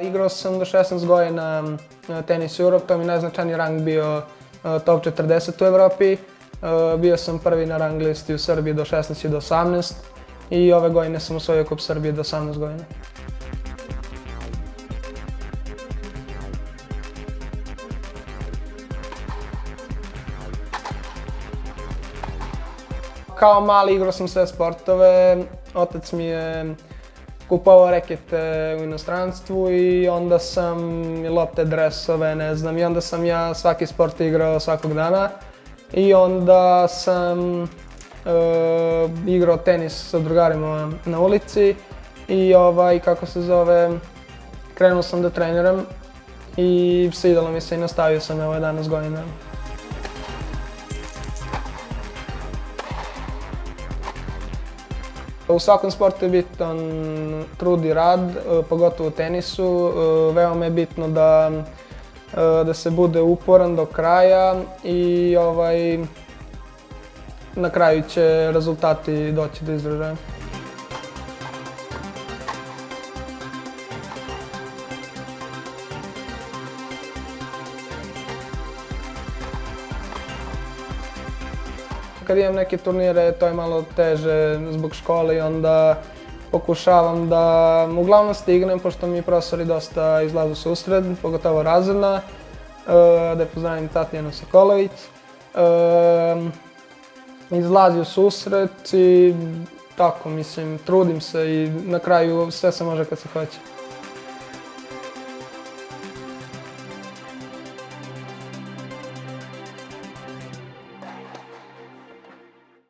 Igrao sam do 16 godina tenis Europe, to mi je najznačajniji rang bio top 40 u Evropi. Bio sam prvi na rang listi u Srbiji do 16 i do 18 i ove godine sam osvojio Kup Srbije do 18 godina. Kao mali igrao sam sve sportove, otac mi je kupovao rekete u inostranstvu i onda sam lopte, dresove, ne znam, i onda sam ja svaki sport igrao svakog dana. I onda sam igrao tenis sa drugarima na ulici i krenuo sam da treniram i svidelo mi se i nastavio sam 11 godina. U svakom sportu je bitan trud i rad, pogotovo u tenisu. Veoma je bitno da se bude uporan do kraja i na kraju će rezultati doći do izražaja. Kad imam neke turnire, to je malo teže zbog škole i onda pokušavam da uglavnom stignem, pošto mi profesori dosta izlazu u susret, pogotovo razredna, da pozdravim Tatjanu Sokolović. Izlazi u susret i tako, mislim, trudim se i na kraju sve se može kad se hoće.